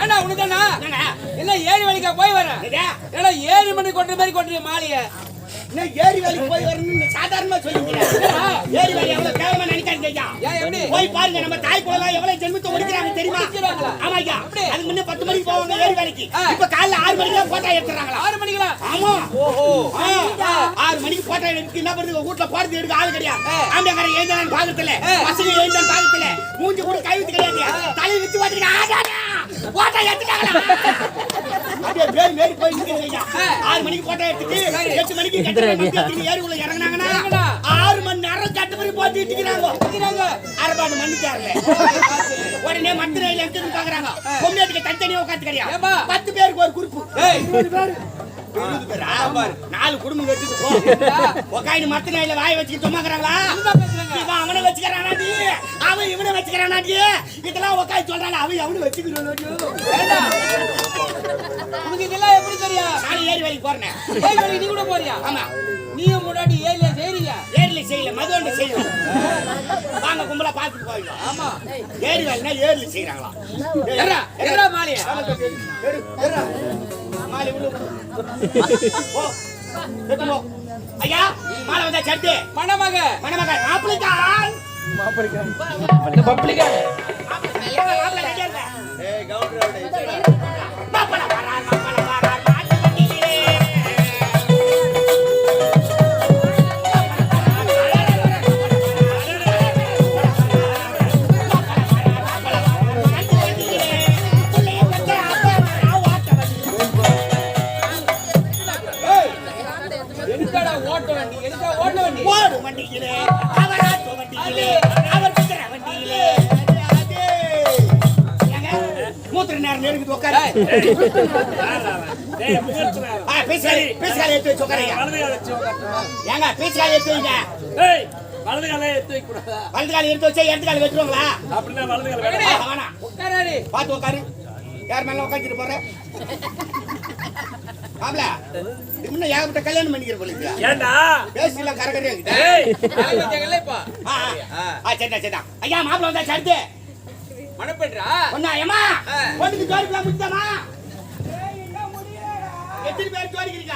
என்ன உனதானா என்ன 7 மணிக்கா போய் வர ஏன்னா 7 மணி கொண்ட மாதிரி கொண்டு மாலைய என்ன ஏரி வேலைக்கு போய் வரணும்னு சாதாரணமா சொல்லிக்கிறேன். ஏரி வேலை எவ்வளவு கேவலமா நினைக்காதீங்க ஐயா. போய் பாருங்க நம்ம தாய் குழந்தை எவ்வளவு ஜென்மத்தை ஒடுக்குறாங்க தெரியுமா? ஆமா ஐயா. அதுக்கு முன்ன 10 மணிக்கு போவாங்க ஏரி வேலைக்கு. இப்ப காலைல 6 மணிக்கு போட்டா எடுத்துறாங்களா? 6 மணிக்கு? ஆமா. ஓஹோ. 6 மணிக்கு போட்டா எடுத்து என்ன பண்ணுங்க வீட்ல போறது எடுக்க ஆள் கிடையாது. ஆம்பளக்காரன் ஏந்தறான் பாகத்துல, பசங்க ஏந்தறான் பாகத்துல, மூஞ்சி கூட கைவிட்டு கிடையாது. தலை விட்டு வாட்டிங்க ஆடாடா. போட்டா எடுத்துட்டாங்களா? அப்படியே வேறு வேறு போய் நிக்குது ஐயா. 6 மணிக்கு போட்டா எடுத்துட்டு 8 மணிக்கு ஏரிக்குள்ள இறங்குனாங்கன்னா 6 மணி நேரம் கட்டுப்படி போட்டு இட்டுக்கிறாங்க. அரபாடு மண்ணிச்சாருல உடனே மந்திரையில எடுத்து பாக்குறாங்க. பொம்மையாட்டுக்கு தனித்தனியா உட்காந்து கிடையாது. 10 பேருக்கு ஒரு குரூப். 20 பேர் 4 குடும்பம் வச்சுட்டு போ. உக்காந்து மத்திரையில வாய் வச்சுட்டு சும்மாக்குறாங்களா? இவன் அவனை வச்சுக்கிறானாடி, அவன் இவனை வச்சுக்கிறானாடி. இதெல்லாம் உட்காந்து சொல்றாங்க. அவன் அவனு வச்சுக்கிறானாடி. உனக்கு இதெல்லாம் எப்படி தெரியும்? நான் ஏரி வேலைக்கு போறேன். ஏரி வேலைக்கு நீ கூட போறியா? ஆமா. நீயும் முன்னாடி ஏரியில செய்றீங்க? ஏரியில செய்யல, மதுவண்டி செய்யல. வாங்க கும்பலா பாத்துட்டு போயிடும். ஆமா. ஏரி வேலைனா ஏரியில செய்யறாங்களா? எறா மாலிய. எறா. மாலி உள்ள போ. செத்துமோ. ஐயா, மாலை வந்தா சட்டு. மணமக மாப்பிளைக்கான். பப்ளிக்கா. ஏய் கவுண்டரோட. மாப்பிளை வரார். கல்யாணம் பண்ணிக்கிற போல பேசலாம் கரகரே. ஐயா மாப்பிள்ள வந்தா சடுத்து மணப்பெற்றா ஒண்ணா ஏமா பொண்ணுக்கு ஜோடிக்கலாம் முடிச்சாமா? எத்தனை பேர் ஜோடிக்கிறீங்க?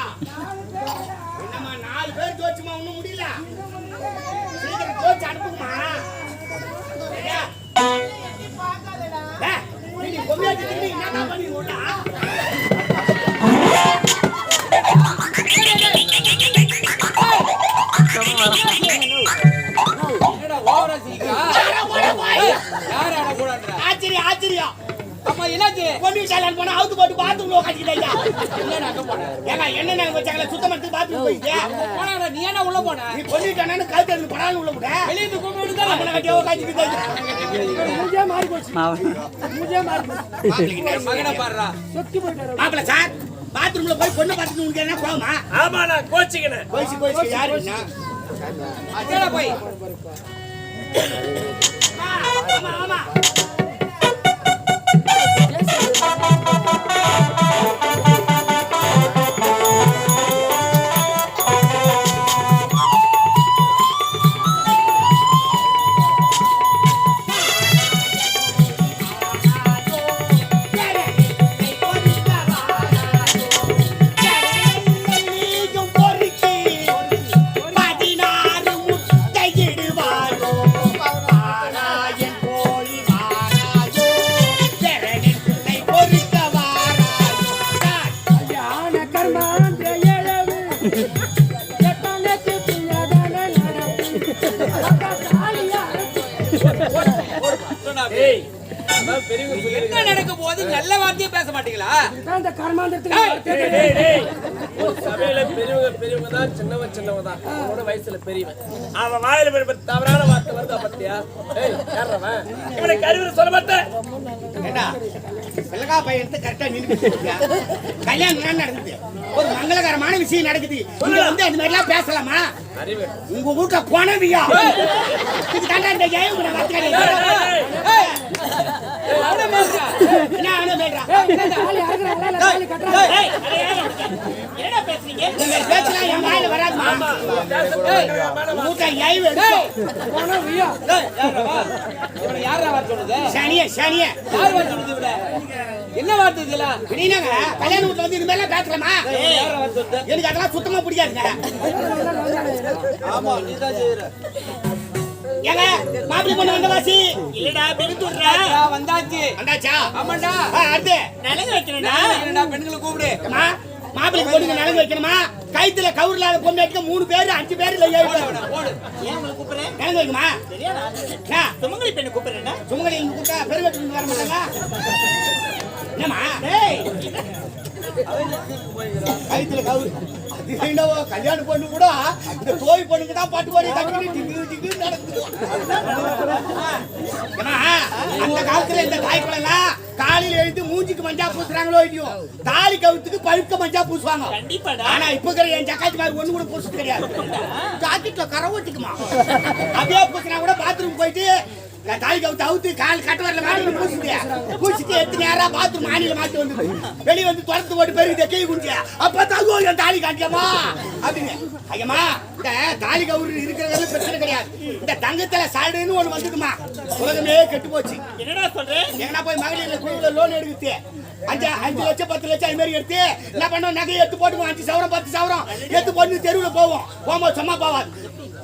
என்னம்மா 4 பேர் ஜோடிச்சுமா ஒண்ணும் முடியல. சீக்கிரம் ஜோடிச்சு அனுப்புங்கம்மா. நீ பொம்மையாட்டி என்ன பண்ணிடுவோம்டா? ஆச்சரியம். அப்ப என்னாச்சு? பொண்ணு சாலான் போனா அவுத்து போட்டு பாத்ரூம்ல உட்கார்ந்திட்டேயா. என்ன அங்க போற? ஏங்க என்ன நாங்க வச்சாங்களே சுத்தம் பண்ணி பாத்ரூம் போயிட்டே. போடா நீ என்ன உள்ள போற? நீ பொண்ணுட்டானே கழுத்து எடுத்து படால உள்ள போற. வெளிய இருந்து கூப்பிட்டு தான் நம்ம கட்டியோ உட்கார்ந்திட்டே. மூஞ்சே மாறி போச்சு. மகனை பாருடா. சொக்கி போயிட்டாரு. மாப்ள சார் பாத்ரூம்ல போய் பொண்ணு பாத்துட்டு உங்களுக்கு என்ன கோவமா? ஆமா நான் கோச்சிக்கிறேன். கோச்சி யாருன்னா? அடடா போய். ஆமா. என்ன நடக்க போது நல்ல வார்த்தையே பேச மாட்டீங்களா? இந்த கர்மாந்தத்துக்கு சபையில பெரியவங்க தான் சின்னவன் தான். அவனோட வயசுல பெரியவன். அவன் வாயில தவறான வார்த்தை வருதா பத்தியா? இவனை கருவில சொல்ல மாட்டேன். ஏண்டா பிள்ளகா பையன் கரெக்டா நின்னு கல்யாணம் நடக்குது. ஒரு மங்களகரமான விஷயம் நடக்குது. நீங்க வந்து அந்த மாதிரி எல்லாம் பேசலாமா? உங்க வீட்டுல போனவியா இது தாண்டா இந்த ஜெயம் கூட வார்த்தை. என்ன பேசுறீங்க? இந்த மாதிரி பேச்செல்லாம் என் வாயில வராதுமா. மூட்டை ஐவு எடுக்கும். இவனை யாரா வர சொல்லுது? சனிய சனிய யார் வர சொல்லுது இவனை? என்ன வார்த்தை இதெல்லாம்? நீங்க கல்யாண வீட்டுல வந்து இனிமேல பேசலாமா? யாரா வர சொல்லுது? எனக்கு அதெல்லாம் சுத்தமா பிடிக்காதுங்க. ஆமா நீதான் செய்யற. ஏங்க மாப்பிள்ளை பொண்ணு வந்த வாசி இல்லடா பெருத்துறா வந்தாச்சு. வந்தாச்சா? ஆமாண்டா. அடுத்து நலங்கு வைக்கிறேன்டா. பெண்களை கூப்பிடு. அம்மா மாப்பிள்ளை பொண்ணுக்கு நலங்கு வைக்கணுமா? கைத்துல கவுர் இல்லாத பொண்ணு 3 பேர் 5 பேர் இல்ல 7 பேர் போடு. ஏன் உங்களை கூப்பிடுறேன்? நலங்கு வைக்குமா? சரியா? சுமங்கலி பெண்ணை கூப்பிடுறேன்னா? சுமங்கலி இங்க கூட்டா பெருவெட்டு வர மாட்டாங்க. என்னம்மா? டேய் கைத்துல கவுர் அது என்னவோ கல்யாண பொண்ணு கூட இந்த தோய் பொண்ணுக்கு தான் பாட்டு பாடி தட்டி டிங்கு டிங்கு நடக்குது. ஏம்மா, அந்த காலத்துல இந்த தாய்க்குள்ளலாம் காலையில எழுந்து மூஞ்சிக்கு மஞ்சா பூசுறாங்களோ இல்லையோ தாலி கவுத்துக்கு பழுக்க மஞ்சா பூசுவாங்க. கண்டிப்பாடா. ஆனா இப்ப இருக்கிற என் ஜக்காத்தி மாதிரி ஒண்ணு கூட பூசுறது கிடையாது. ஜாக்கெட்ல கரை ஊத்திக்குமா அப்படியே பூசினா கூட பாத்ரூம் போயிட்டு தாலி கவுத்து அவுத்து கால் கட்ட வரல மாடி பூசிட்டு எடுத்து நேரா பாத்ரூம் மாநில மாட்டி வந்து வெளியே வந்து துரத்து போட்டு பெருக்கு கை குடிச்ச அப்ப தகுவோ என் தாலி காட்டியம்மா அப்படின்னு. ஐயம்மா இந்த தாலி கவுரு இருக்கிறது பிரச்சனை கிடையாது. இந்த தங்கத்துல சாடுன்னு ஒண்ணு வந்துக்குமா உலகமே கெட்டு போச்சு. என்னடா சொல்றேன்? எங்கன்னா போய் மகளிர் குழுவுல லோன் எடுக்குது 5 லட்சம் 10 லட்சம் அது மாதிரி எடுத்து என்ன பண்ணுவோம் நகை எடுத்து போட்டுவோம் 5 சவரம் 10 சவரம் எடுத்து போட்டு தெருவில் போகும்போது சும்மா போவாது.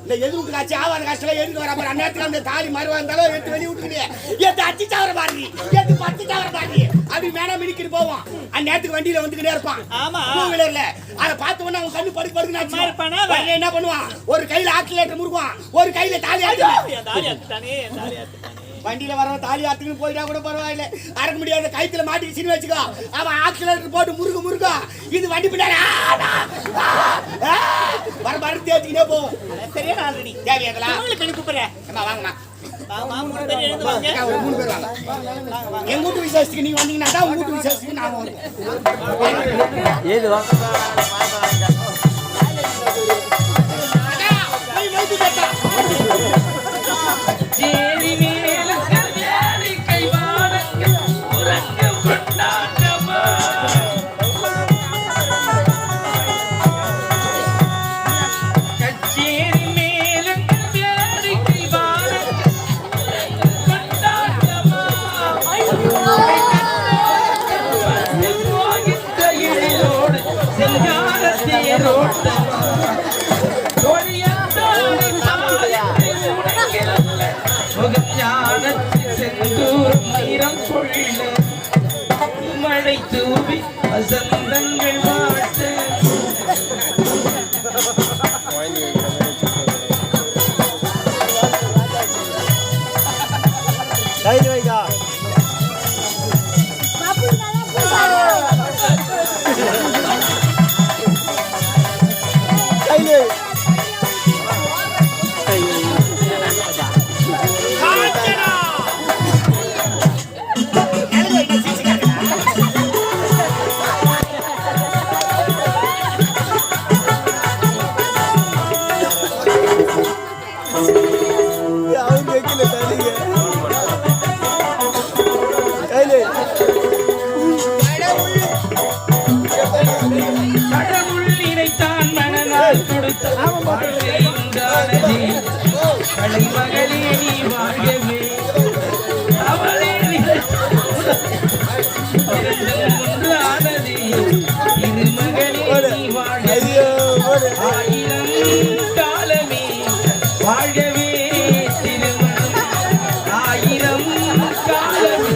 இந்த எதிர்வுக்கு காட்சி ஆவாத காட்சியில எடுத்து வர போற அந்நேரத்துல அந்த தாலி மறுவா இருந்தாலும் எடுத்து வெளியே விட்டுக்கிட்டே எடுத்து 5 சவரம் பாருங்க எடுத்து 10 சவரம் பாருங்க அப்படி மேடம் மினிக்கிட்டு போவோம். அந்நேரத்துக்கு வண்டியில வந்துக்கிட்டே இருப்பான். ஆமா. 2 வீலர்ல அதை பார்த்து உடனே அவன் கண்ணு படுக்குன்னு இருப்பானா? என்ன பண்ணுவான்? ஒரு கையில ஆக்சிலேட்டர் முறுக்குவான் ஒரு கையில தாலி ஆட்டு. என் தாலி அத்துட்டானே, என் தாலி அத்துட்டானே. வண்டியில வர தாலி ஆத்துக்கு போயிட்டா கூட பரவாயில்ல. அறக்க முடியாத கைத்துல மாட்டி சீனி வச்சுக்கோ. அவன் ஆக்சிலேட்டர் போட்டு முருக இது வண்டி பின்னாடி வர மறு தேய்ச்சிக்கிட்டே போவோம். சரியா ஆல்ரெடி தேவையாதெல்லாம் சுமங்கலி பெண்ணை கூப்பிடுறேன். வாங்கம்மா வாமா 3 பேர் எழுந்து வாங்க. ஒரு 3 பேர் வாங்க. எங்க வீட்டு விசேஷத்துக்கு நீங்க வந்தீங்கன்னா தான் உங்க வீட்டு விசேஷத்துக்கு நான் வருவேன். ஏது வா சேரி மேல கல்யாணி கைவாடங்க உறங்க கொண்டாட்டமா கச்சேரி மேல கல்யாணி கைவாடங்க கொண்டாட்டமா போகின்ற இழையோடு செங்கார தேரோட்டமா மழை தூவி வசந்தங்கள் வாட்டு கடவுள் இணைத்தான் மனநாள் கொடுத்த வாழ்க்கை உண்டானது கலைமகளே நீ வாழ்கவே அவளே ஒன்று ஆனது திருமகளே நீ வாழ்கவே ஆயிரம் காலமே வாழ்கவே திருமணம் ஆயிரம் காலமே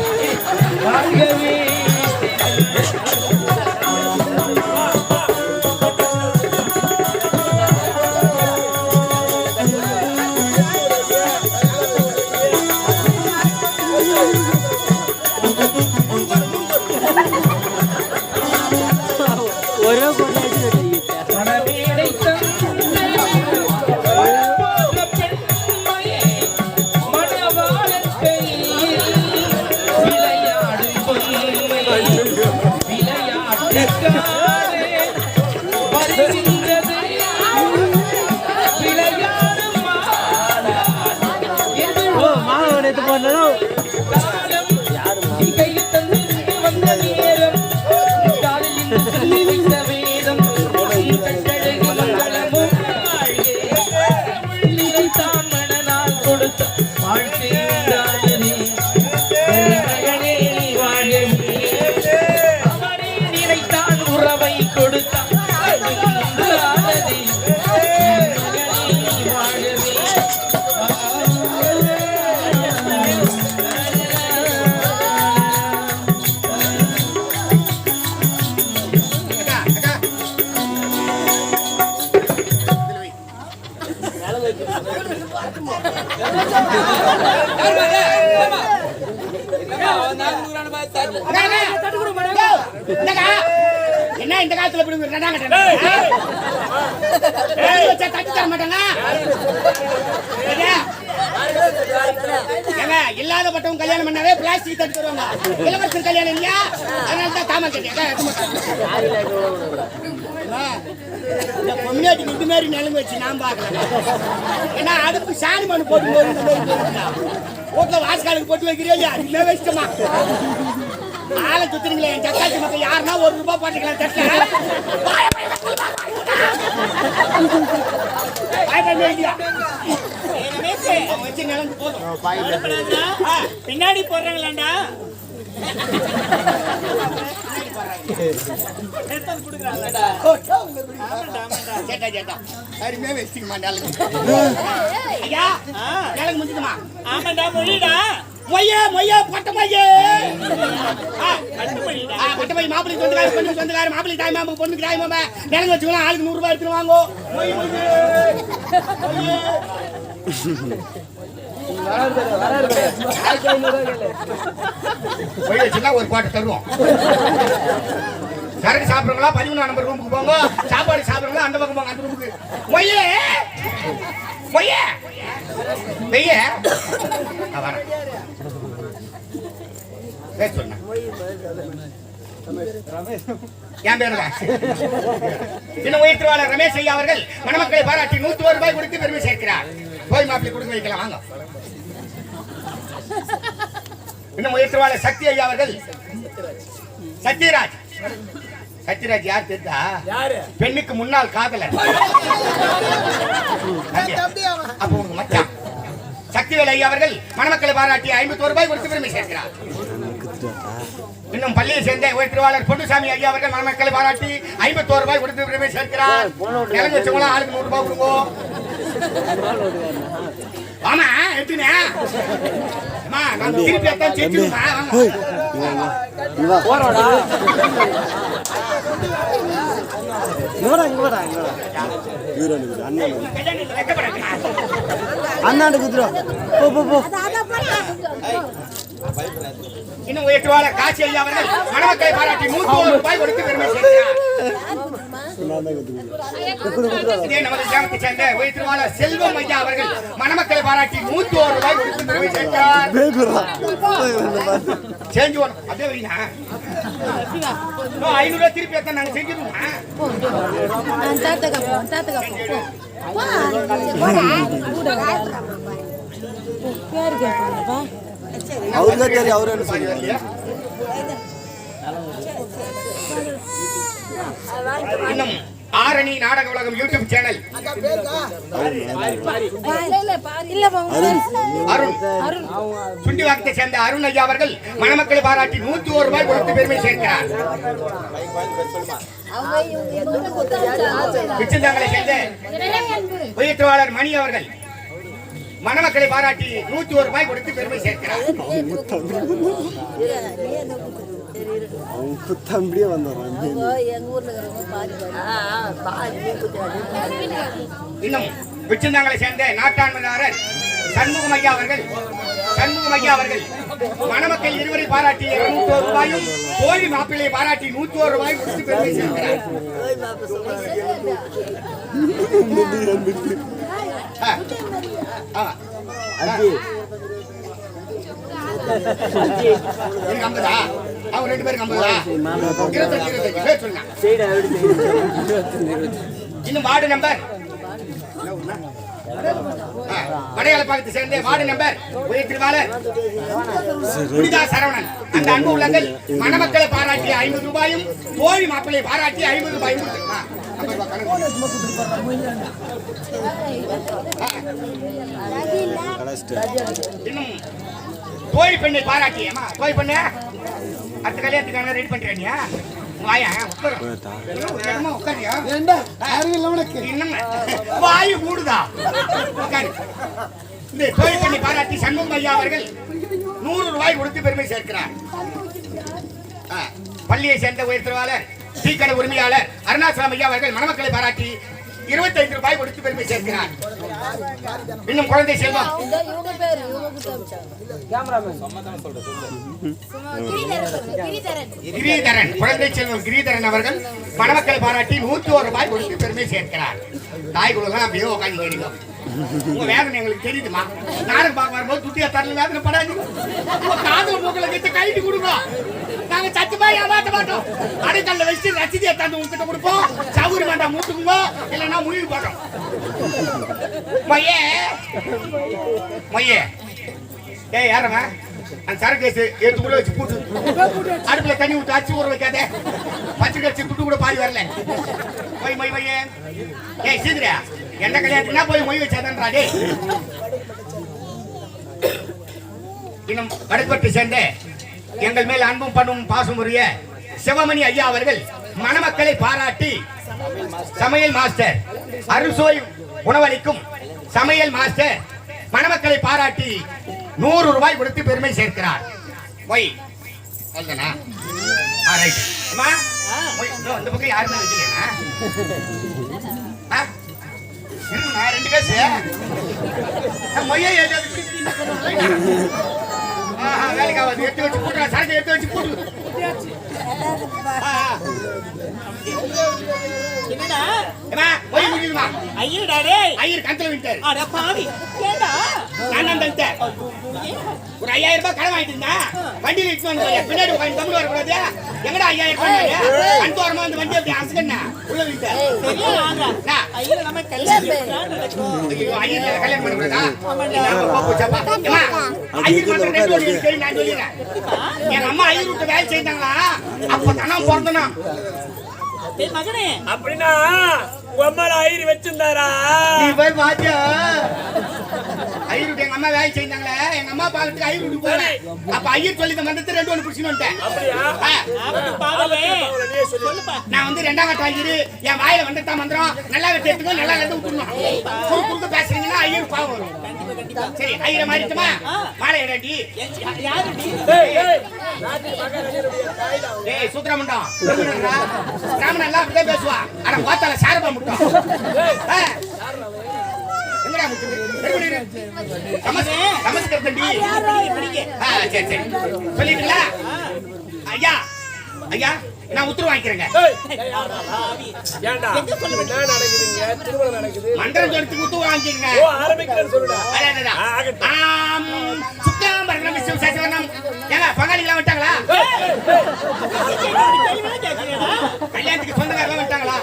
வாழ்கவே மனமேடை பெண்மையே மணவாளன் கையில் விளையாடும் பொம்மை விளையாட்டுக்காரே வருகின்றது விளையாடும் காலம் கையில் தந்து வந்த நேரம் காலில் சொல்லி வைத்த வேதம் கொடுக்கலான்னு பார்த்தா என்ன இந்த காலத்துல இப்படி தட்டி தர மாட்டாங்க. இல்லாதப்பட்டவங்க கல்யாணம் பண்ணாவே பிளாஸ்டிக் தட்டு தருவாங்க. இளவரசர் கல்யாணம் இல்லையா, அதனால தான் தாம பொம்னாட்டி இது மாதிரி நிலைமை வச்சு நான் பாக்கல. ஏன்னா அடுப்பு சாணி மண்ணு போட்டு வீட்டுல வாசகாலுக்கு போட்டு வைக்கிறீங்க, அதுமே வச்சுட்டமா ஆளை சுத்துறீங்களே. என் தக்காளி மக்கள் யாருன்னா ₹1 போட்டுக்கலாம் தட்டல பின்னாடி போடுறாங்களாண்டா ஆமாண்டா மொழிடா மொய்யா மொய்யா பட்டமையே பட்டமை மாப்பிள்ளை சொந்தக்கார பொண்ணு சொந்தக்கார மாப்பிள்ளை தாய் மாமா பொண்ணுக்கு தாய் மாமா நிலங்க வச்சுக்கலாம். ஆளுக்கு ₹100 எடுத்துட்டு வாங்கோ. ஒரு பாட்டு தருவோம். சரக்கு சாப்பிடுறவங்களா 13 நம்பர் ரூமுக்கு போங்க. சாப்பாடு சாப்பிடுறவங்களா அந்த பக்கம் போங்க, அந்த ரூமுக்கு. மொய்யே மொய்யே வெய்ய சொன்ன என் பேரு இன்னும் உயிர்த்திருவாளர் ரமேஷ் ஐயா அவர்கள் மணமக்களை பாராட்டி ₹101 கொடுத்து பெருமை சேர்க்கிறார். போய் மாப்பிள்ளை கொடுக்க வைக்கலாம் வாங்க. இன்னும் உயிர்த்திருவாளர் சக்தி ஐயா அவர்கள் சத்யராஜ். சத்யராஜ் யார் தெரிந்தா? பெண்ணுக்கு முன்னாள் காதலர். அப்ப உங்க மச்சான் சக்திவேல் ஐயா அவர்கள் மணமக்களை பாராட்டி ₹51 கொடுத்து பெருமை சேர்க்கிறார். இன்னும் பள்ளியை சேர்ந்த உயிர்த்திருவாளர் பொன்னுசாமி ஐயா அவர்கள் மணமக்களை பாராட்டி ₹51 கொடுத்து பெருமை சேர்க்கிறார். நிலங்க வச்சவங்களா ஆளுக்கு ₹100 கொடுங்க. ஆமா எடுத்துனே நான் திருப்பி அத்தான் செஞ்சுருமா இன்னும் உயர்த்துவாளர் காசி ஐயா அவர்கள் மணமக்களை பாராட்டி ₹101 கொடுத்து பெருமை சேர்க்கிறார். இதே நமது கிராமத்தை சேர்ந்த உயர்த்துவாளர் செல்வம் ஐயா அவர்கள் மணமக்களை பாராட்டி ₹101 கொடுத்து பெருமை சேர்க்கிறார். சேஞ்ச் ஒன் அப்படியே வைனா 500 திருப்பி எத்தனை நாங்க செஞ்சிருவோம். இன்னும் ஆரணி நாடக உலகம் யூடியூப் சேனல் அருண் சுண்டிவாக்கத்தை சேர்ந்த அருண் ஐயா அவர்கள் மணமக்களை பாராட்டி ₹101 கொடுத்து பெருமை சேர்க்கிறார். பிச்சந்தாங்களை சேர்ந்த உயிர்த்திருவாளர் மணி அவர்கள் மணமக்களை பாராட்டி ₹101 கொடுத்து பெருமை சேர்க்கிறார். இன்னும் பிச்சந்தாங்களை சேர்ந்த நாட்டாண்மையாளர் சண்முகம் ஐயா அவர்கள் மணமக்கள் இருவரை பாராட்டி ₹101 கோழி மாப்பிள்ளை பாராட்டி ₹101 கொடுத்து பெருமை சேர்க்கிறார். அவங்க 2 பேருக்கு 50. இன்னும் வார்டு நம்பர் வடையாளப்பாக்கத்தை சேர்ந்த வார்டு நம்பர் உயர்த்திருவாளர் புனிதா சரவணன் அந்த அன்பு உள்ளங்கள் மணமக்களை பாராட்டி ₹50 கோழி மாப்பிள்ளை பாராட்டி ₹50 இன்னும் கோழி பெண்ணை பாராட்டி கோழி பெண்ணு அடுத்த கல்யாணத்துக்கான ரெடி பண்றியா வாயு கூடுதா இந்த கோழி பெண்ணை பாராட்டி சண்முகம் ஐயா அவர்கள் ₹100 கொடுத்து பெருமை சேர்க்கிறார். பள்ளியை சேர்ந்த உயர்த்திருவாளர் டீ கடை உரிமையாளர் அருணாச்சலம் ஐயா அவர்கள் மணமக்களை பாராட்டி 25 ரூபாய் கொடுத்து பெருமை சேர்க்கிறார். இன்னும் குழந்தை செல்வம் கிரிதரன், குழந்தை செல்வம் கிரிதரன் அவர்கள் மணமக்கள் பாராட்டி 101 ரூபாய் கொடுத்து பெருமை சேர்க்கிறார். தாய் குழுலாம் அப்படியே உட்காந்து வேடிக்கும். உங்க வேதனை எங்களுக்கு தெரியுதுமா. நாடகம் பார்க்க வரும்போது துட்டியா தரல வேதனை படாது. காதல் மூக்கல கிட்ட கைட்டு கொடுங்க. நாங்க சத்தியமா ஏமாத்த மாட்டோம். அடைக்கல்ல வச்சு ரசீதியை தந்து உங்ககிட்ட கொடுப்போம். சவுரி வேண்டாம் மூட்டுக்குங்க, இல்லைன்னா முழுகி போட்டோம். மையே மையே ஏய் யாரம்மா அந்த சரக்கு எடுத்து கூட வச்சு கூட்டு அடுப்புல தண்ணி விட்டு அச்சு ஊற வைக்காதே. பச்சை கடிச்சு துட்டு கூட பாதி வரல. மை மை மையே ஏய் சீக்கிரம் என்ன கல்யாணத்துனா போய் மொய் வச்சாதன்றா டேய். இன்னும் வடப்பட்டு சேர்ந்த எங்கள் மேல் அன்பும் பண்ணும் பாசம் உரிய சிவமணி ஐயா அவர்கள் மணமக்களை பாராட்டி சமையல் மாஸ்டர் அறுசுவை உணவளிக்கும் சமையல் மாஸ்டர் மணமக்களை பாராட்டி 100 ரூபாய் கொடுத்து பெருமை சேர்க்கிறார். ஒய் சொல்லுனா ரைட் அம்மா ஒய் இந்த பக்கம் யாருமே வச்சிருக்கேனா நான் ரெண்டு கேஸ் மொய்யை வேலைக்கு ஆகாது. எடுத்து வச்சு போட்டுறா, சரக்கு எடுத்து வச்சு போட்டு. ஐயர் கணத்துல விட்டாரு. ஒரு 5000 ரூபாய் கடன் வாங்கிட்டு இருந்தா வண்டியில இட்டு வந்து பின்னாடி உட்காந்து தமிழ் வரக்கூடாது. எங்கடா 5000 ரூபாய் கண்தோரமா வந்து வண்டி அப்படி அசகண்ணா உள்ள விட்டாரு. ஐயர் கல்யாணம் பண்ணுறதா எங்க அம்மா ஐயர் விட்டு வேலை செய்தாங்களா அப்ப தனம் பிறந்தனா மகனே. அப்படின்னா உம்மால ஐயர் வச்சிருந்தாரா? நீ போய் பாத்தியா ஐயர் எங்க அம்மா வேலை செய்தாங்களே எங்க அம்மா பாக்கிறதுக்கு ஐயர் விட்டு போறேன். அப்ப ஐயர் சொல்லி மந்தத்தை 2 ஒன்று பிடிச்சின்னு வந்துட்டேன். நான் வந்து 2ஆம் கட்ட ஐயர் என் வாயில வந்துட்டா மந்திரம் நல்லா எடுத்துக்கோ நல்லா எடுத்து விட்டுருணும். குறுக்கு பேசுறீங்கன்னா ஐயர் பாவம் வரும். சரி ஐயரை மாறிட்டுமா மாலை எடாடி ஏய் சூத்திரமண்டம் ராமன் எல்லாம் அப்படியே பேசுவா. ஆனா பார்த்தால சாரபா முட்டம் எங்கடா முட்டு நமஸ்காரம் சரி சரி சொல்லிட்டீங்களா ஐயா ஐயா நான் உத்தரவு வாங்கிக்கிறேங்க. மந்திரம் சொல்லிட்டு உத்தரவு வாங்கிக்கிறேங்க. பங்காளிகளா வந்துட்டாங்களா? கல்யாணத்துக்கு சொந்தக்காரலாம் வந்துட்டாங்களா?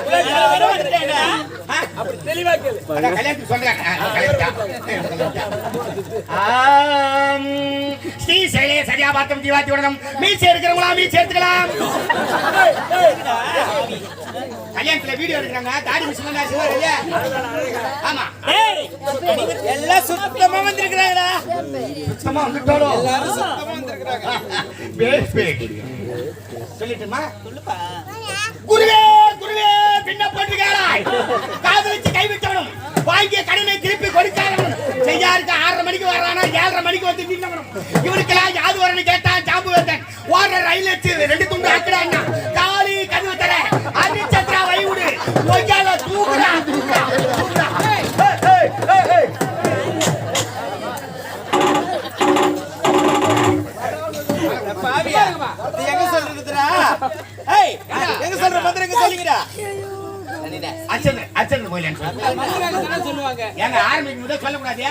கல்யாணத்துக்கு ஸ்ரீ சைலே சரியா பார்த்தோம் ஜீவாத்தி உடனும் மீச்சு எடுக்கிறவங்களா மீச்சு எடுத்துக்கலாம். கல்யாணத்துல வீடியோ எடுக்கிறாங்க தாடி மிஷின். ஆமா எல்லாம் சுத்தமா வந்திருக்கிறாங்களா? சுத்தமா வந்துட்டாலும் எல்லாரும் சுத்தமா வந்திருக்கிறாங்க. சொல்லிட்டுமா சொல்லுப்பா. குருவே குருவே பின்ன போட்டுக்காராய் காதலிச்சு கைவிட்டவனும் வாங்கிய கடனை திருப்பி கொடுக்காதவனும் செய்யாருக்கு 6:30 மணிக்கு வர்றானா 7:30 மணிக்கு வந்து வீட்டவனும் இவனுக்கெல்லாம் யாது வரணும் கேட்டான் ஜாம்பு வேத்தன் ஓடுற ரயில் வச்சு 2 துண்டு ஆக்குறான்னா காலி கதவு தர அரிச்சத்ரா வைவுடு ஒய்யால தூக்குறா தூக்குறா தூக்குறா. பாவியா நீ எங்க சொல்றதுடா? ஏய் எங்க சொல்ற மந்திரம் எங்க சொல்லுங்கடா? அச்சன் அச்சன் கோயிலன் சொல்லுவாங்க. ஏங்க ஆரம்பிக்கும் போது சொல்ல கூடாதே.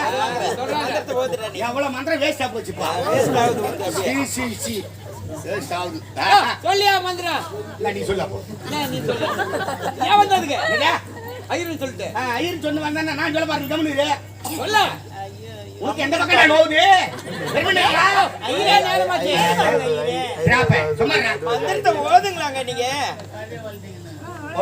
மந்திரத்தை ஓதுறா நீ. எவ்வளவு மந்திரம் வேஸ்டா போச்சுப்பா. வேஸ்ட் ஆகுது. சி வேஸ்ட் ஆகுது. சொல்லியா மந்திரம்? இல்ல நீ சொல்ல போ. நீ சொல்லு. ஏன் வந்ததுக்கு? என்னடா? ஐயர் சொல்லிட்டு. ஐயர் சொன்ன வந்தானே நான் சொல்ல பாருங்க கம்முனு சொல்ல. உனக்கு எந்த பக்கம் நோவுது? என்னடா? ஐயரே நேரமாச்சு. டிராப் சும்மா மந்திரத்தை ஓதுங்களாங்க நீங்க. ஓ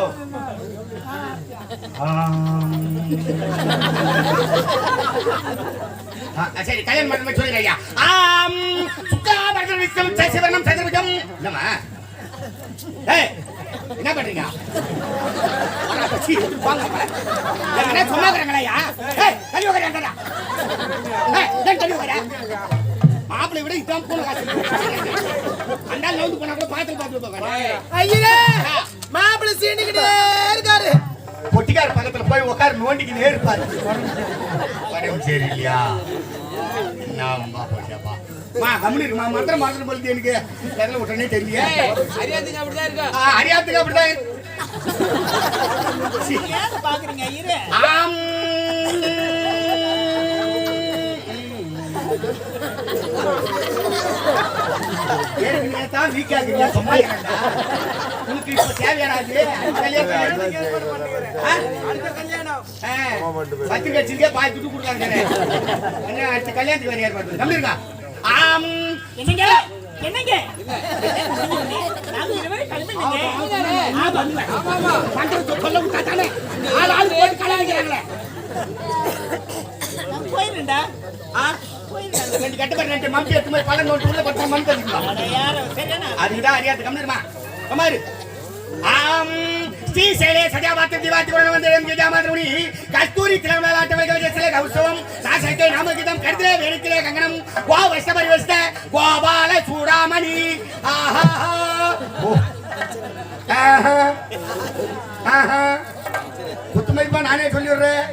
சரி கல்யாணம் பண்ண சொல்லுங்க ஐயா. சுக்காபரணம் விஸ்வம் சசிவரணம் சதுர்புஜம். என்னம்மா ஏய் என்ன பண்றீங்க? என்ன சொன்னாங்கறங்களா ஐயா? ஏய் கல்வி வரேன்டா. ஏய் நான் கல்வி வரேன். மாப்பிளை விட இதான் போன காசு. அண்டால நவுந்து போனா கூட பாத்து போங்க. ஐயரே மாப்பிளை சீண்டிக்கிட்டே இருக்காரு. பொட்டிக்கார பக்கத்துல போய் உட்காரு நோண்டிக்கினே இருப்பாரு. உடம்பு சரியில்லையா? நாம போச்சப்பா மா கம்முனு இருக்குமா மந்திரம் போலுது எனக்கு தெரியல உடனே தெரியல. அறியாதுங்க அப்படிதான் இருக்கா? அறியாத்துக்கு அப்படிதான் பாக்குறீங்க இரு. தான் வீக்கா இருக்கீங்க சும்மா இருக்கா? உனக்கு இப்ப தேவையானாது அடுத்த கல்யாணம் பத்து கட்சிக்கே பாய் துட்டு கொடுக்காங்க. என்ன அடுத்த கல்யாணத்துக்கு வேற ஏற்பாடு நம்பி இருக்கா? என்னங்க என்னங்க நாங்க இருவரே கிளம்பிட்டீங்க. சொல்ல விட்டா தானே ஆள் ஆள் போட்டு கல்யாணிக்கிறாங்களே. போயிருந்தா ரெண்டு கட்டு பேர் ரெண்டு மம்பி எடுத்து போய் பழம் நோட்டு உள்ள பட்டு மம்பி சரியான அதுதான் அறியாது கம்மிடுமா கமாரு ஸ்ரீ சேலே சஜாபாத்து திவாத்தி கொண்டு வந்து ஜாமாத்ருணி கஸ்தூரி திலகலாட்ட வைக்க சில கௌசவம் நாசக்கே நாமகிதம் கர்தே வேணிக்கிலே கங்கணம் கோ வஷ்ட பரிவஸ்த கோபால சூடாமணி ஆஹா ஆஹா ஆஹா குத்துமைப்பா நானே சொல்லிடுறேன்.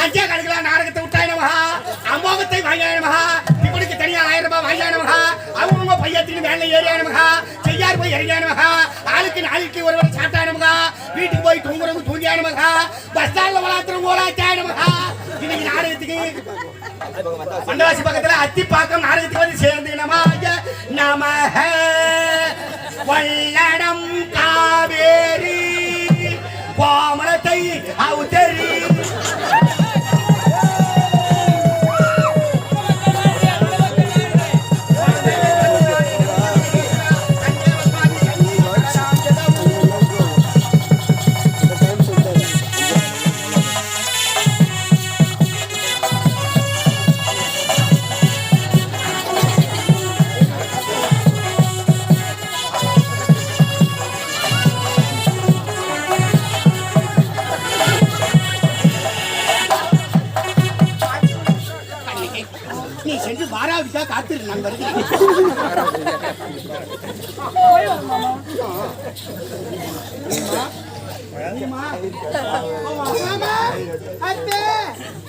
அஞ்சா கணக்கில் நாடகத்தை விட்டாய் நமகா அமோகத்தை வாங்கியாய் நமகா இப்படிக்கு தனியா 1000 ரூபாய் வாங்கியாய் நமகா அவங்க பையத்தின் வேலை ஏறியாய் நமகா செய்யார் போய் இறங்கியாய் நமகா ஆளுக்கு நாளைக்கு ஒருவர் சாப்பிட்டாய் நமகா வீட்டுக்கு போய் தூங்குறவங்க தூங்கியாய் நமகா பஸ் ஸ்டாண்ட்ல வளாத்துறவங்க ஓலாச்சாய் நமகா. இன்னைக்கு நாடகத்துக்கு பண்டவாசி பக்கத்துல அத்திப்பாக்கம் நாடகத்துக்கு வந்து சேர்ந்து நமக வல்லடம் காவேரி கோமலத்தை அவுதரி காத்திரு நான் வருகிறேன்.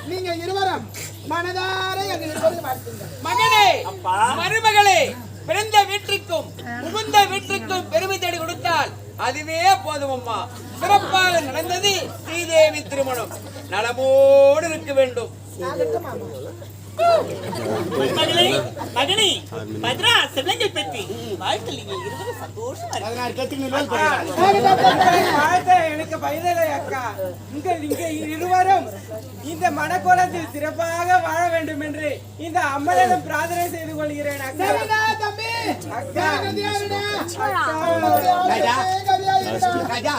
நீங்க இருவரும் மனதார மகனே மருமகளே பிறந்த வீட்டுக்கும் புகுந்த வீட்டுக்கும் பெருமை தேடி கொடுத்தால் அதுவே போதும் அம்மா. சிறப்பாக நடந்தது ஸ்ரீதேவி திருமணம் நலமோடு இருக்க வேண்டும். மகனே பத்ரா சிவங்கள் பெற்றி வாழ்க்கை நீங்கள் இருவரும் சந்தோஷமா 16 கத்துக்கு எனக்கு பயனில்லை அக்கா. நீங்க இருவரும் இந்த மனக்கோலத்தில் சிறப்பாக வாழ வேண்டும் என்று இந்த அம்மனிடம் பிரார்த்தனை செய்து கொள்கிறேன் அக்கா. தம்பி அக்கா ராஜா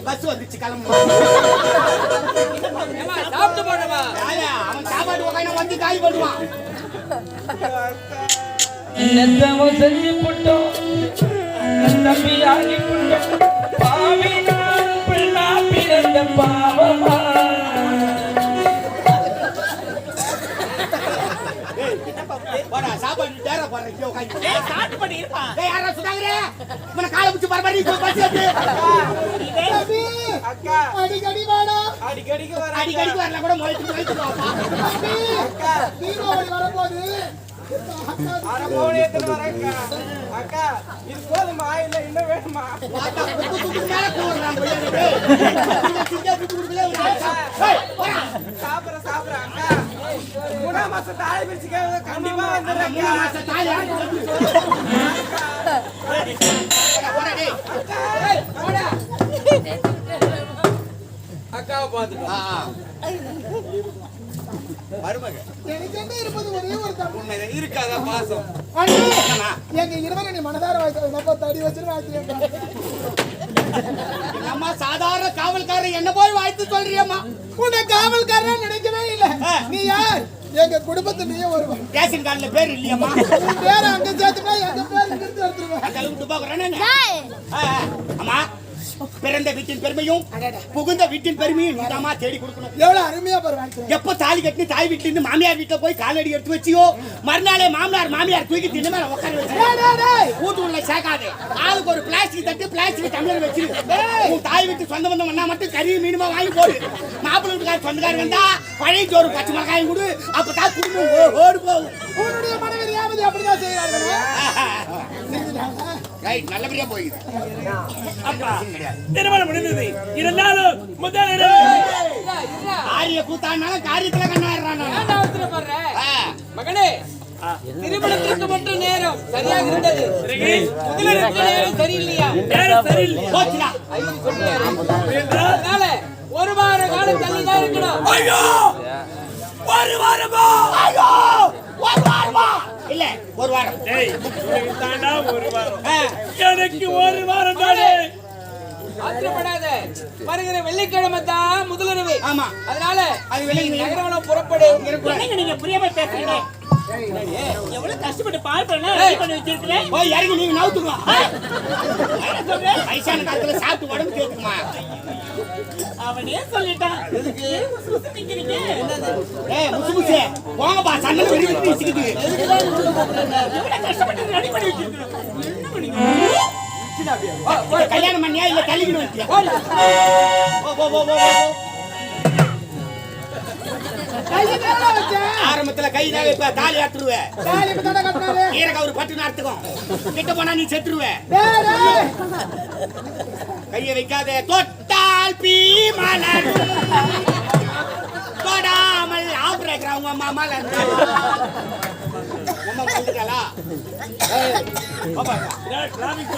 பஸ் வந்துச்சு கிளம்பு. சாப்பிட்டு போடுமா அவன் சாப்பாடு உட்காந்து வந்து காய் போடுவான். என்னத்தவம் செஞ்சு போட்டோம் தம்பி ஆகி போட்டோம் பாவி நான் பிள்ளா பிறந்த பாவமா போடா சாப்பாடு தேர போறேன் உட்காந்து சாப்பிட்டு பண்ணி இருப்பான். யாரா சுதாகரே உன காலை பிடிச்சு பரபரி பஸ் ஏத்து அக்கா அடிக்கடி வாடா. அடிக்கடிக்கு வர அடிக்கடிக்கு வரல கூட மொழிச்சு வாப்பா. அக்கா தீபாவளி வரப்போகுது. அரபோனியத்துல வரேன் அக்கா. இது போதுமா இல்ல இன்னும் வேணுமா? வாடா குத்து மேல போறான் போய் சிங்க குத்து குடுக்கல ஏய் போடா சாப்பிடுற அக்கா. 3 மாசம் தாய் பிரிச்சுக்க கண்டிப்பா வந்துறேன். 3 மாசம் தாய் போடா டேய் ஏய், போடா. அக்காவை பார்த்துக்கோ. மருமக எனக்கு என்ன இருப்பது ஒரே ஒரு தம்பி. உண்மை இருக்காதா பாசம்? எங்க இருவரை நீ மனதார வாய்ப்பு தடி வச்சிருக்கேன். அம்மா சாதாரண காவல்காரர் என்ன போய் வாழ்த்து சொல்றியம்மா? உன்னை காவல்காரன் நினைக்கவே இல்ல. நீ யார்? எங்க குடும்பத்துல நீயே வருவ. ரேஷன் கார்டுல பேர் இல்லையம்மா. உன் பேரை அங்க சேர்த்துனா எங்க பேர் இங்க எடுத்துருவேன். அந்த அளவுக்கு பாக்குறேன். அம்மா பிறந்த வீட்டின் பெருமையும் புகுந்த வீட்டின் பெருமையும் நீதாமா தேடி கொடுக்கணும். எவ்வளவு அருமையா பாரு. எப்ப தாலி கட்டி தாய் வீட்டுல இருந்து மாமியார் வீட்டுல போய் காலடி எடுத்து வச்சியோ மறுநாளே மாமியார் தூக்கி தின்னு மேல உட்கார வச்சு ஊட்டுள்ள சேர்க்காதே. ஆளுக்கு ஒரு பிளாஸ்டிக் தட்டு பிளாஸ்டிக் டம்ளர் வச்சிரு. உன் தாய் வீட்டு சொந்த பந்தம் வந்தா மட்டும் கறி மீனுமா வாங்கி போடு. மாப்பிள்ளை வீட்டுக்கார சொந்தக்காரர் வந்தா பழைய சோறு பச்சை மிளகாயும் கொடு. அப்பதான் குடும்பம் ஓடு போகும். உன்னுடைய மனைவி ரேவதி அப்படிதான் செய்யறாங்க. ரைட், நல்லபடியா போயிடுது. அப்பா திருமணம் முடிந்தது. இருந்தாலும் முதல் ஆரிய கூத்தாடினாலும் காரியத்துல கண்ணாயிடுறான். ஏன்டா அவசரப்படுற? மகனே, திருமணத்திற்கு மட்டும் நேரம் சரியாக இருந்தது. முதலிரவு நேரம் சரியில்லையா? நேரம் சரியில்லை. போச்சுடா. ஐயோ, சொல்லிட்டாரு. அதனால ஒரு வார காலம் தள்ளிதான் இருக்கணும். ஐயோ ஒரு வாரமா? ஐயோ, ஒரு வாரமா? இல்ல, ஒரு வாரம். டேய் உனக்கு தாண்டா ஒரு வாரம். எனக்கு ஒரு வாரம் தானே. ஆத்திரப்படாத. வருகிற வெள்ளிக்கிழமை தான் முதலிரவு. ஆமா. அதனால அது வெள்ளி நகரவனம் புறப்படு. என்னங்க நீங்க புரியாம பேசுறீங்க? எவ்வளவு கஷ்டப்பட்டு பால் பண்ண பண்ணி வச்சிருக்கேன். போய் இறங்கி நீங்க நவுத்துமா. வயசான காலத்துல சாப்பிட்டு உடம்பு கேட்குமா? அவனே சொல்லிட்டான். எதுக்கு நிக்கிறீங்க? ஏய் முசுமுசே போங்கப்பா, சண்டை வெடி வெடி வீசிக்குது. எவ்வளவு கஷ்டப்பட்டு ரெடி பண்ணி வச்சிருக்கேன். என்ன பண்ணீங்க? கல்யாணம் பண்ணியா இல்ல தள்ளிக்கிட்டு வச்சியா? போ போ போ போ. ஆரம்பத்துல கை தான் இப்ப தாலி ஆத்துருவே. ஈரக்க ஒரு பட்டு நாட்டுக்கும் கிட்ட போனா நீ செத்துருவே. கைய வைக்காத. தொட்டால் பீ மலரும் தொடாமல் ஆபரேக்கிறவங்க அம்மா மலர்ந்து அம்மா வந்துட்டாளா? டிராபிக்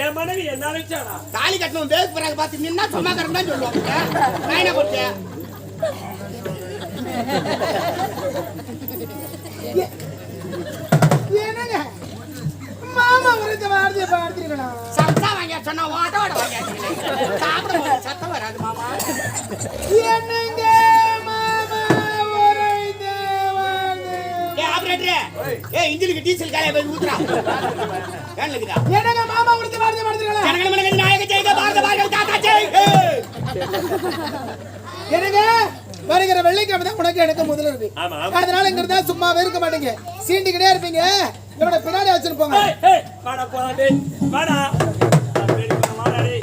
என் மனைவி என்ன அழைச்சாடா? தாலி கட்டணும் வேக் பிறகு பார்த்து நின்னா சும்மா கரம் தான் சொல்லுவாங்க. நான் என்ன பண்ணேன்? என்னங்க மாமா உரைத்த வார்த்தையை பார்த்தீங்களா? சம்சா வாங்க சொன்னா வாடோட வாங்க. சாப்பிட சத்தம் வராது மாமா. என்னங்க மாமா உரைத்த வார்த்தை. ஆபரேட்டர், இன்ஜினுக்கு டீசல் காலைய போய் ஊத்துறா. கேளுங்கடா. என்னங்க மாமா உரைத்த வார்த்தையை பார்த்தீங்களா? ஜனகண மன நாயக ஜெய பாரத பாரத தாத்தா ஜெய். என்னங்க வருகிற வெள்ளிக்கிழமை தான் உனக்கு எனக்கு முதலிரவு. ஆமா. அதனால இங்க இருந்தா சும்மாவே இருக்க மாட்டீங்க, சீண்டிக்கிட்டே இருப்பீங்க. இவனை பின்னாடி வச்சுட்டு போங்க. வாடா போடா டேய் வாடா. வாடா டேய்.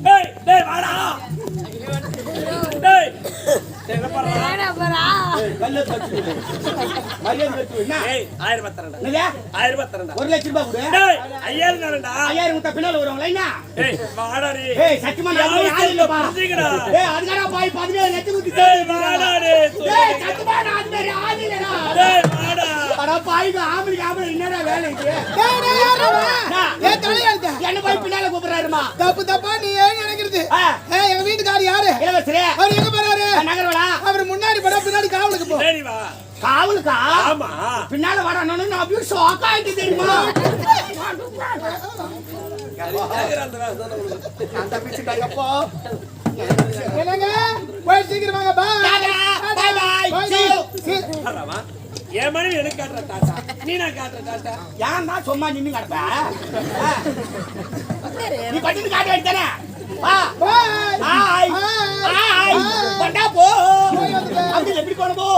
டேய் டேய் வாடா. டேய் என்ன பண்ற? கல்ல தட்டு. மரியாதை தட்டு. என்ன? ஏய் 1000 பத்தறடா. என்னடா? 1000 பத்தறடா. 1 லட்சம் ரூபாய் கொடு. டேய் 5000 தானடா. 5000 முட்ட பின்னால வருவாங்களா என்ன? ஏய் வாடா டேய். ஏய் சத்தியமா யாரும் யாரும் இல்லப்பா. புரிஞ்சுக்கடா. ஏய் அதுக்காக போய் 17 லட்சம் ஊத்தி டேய் வாடா டேய். ஏய் சத்தியமா நான் மாதிரி ஆள் இல்லடா. டேய் வாடா. அட பாய்ங்க ஆம்பளை என்னடா வேலை இது? டேய் டேய் யாரா? ஏன் தலையெழுத்த? என்ன போய் பின்னால கூப்பிடுறாருமா? தப்பா நீ ஏன் நினைக்கிறது? எங்க வீட்டுக்காரர் யாரு? இளவரசரே. அவர் எங்க போறாரு? நகர்வலா. அவர் முன்னாடி போடா, பின்னாடி காவலுக்கு போ. டேய் வா. காவலுக்கா? ஆமா. பின்னால வரானே நான் அப்படியே ஷாக் ஆயிட்டு தெரியுமா? அந்த பிச்சுட்டாங்க போ. என்னங்க போய் சீக்கிரம் வாங்க. Bye bye. See you. வரவா. என் மனைவி எனக்கு காட்டுற டாட்டா. நீ நான் காட்டுற டாட்டா. ஏன் தான் சும்மா நின்னு கிடப்ப? நீ பட்டிட்டு காட்ட எடுத்தானே? வா. Bye hi. ஹாய். வந்தா போ. அப்படி எப்படி போணும் போ?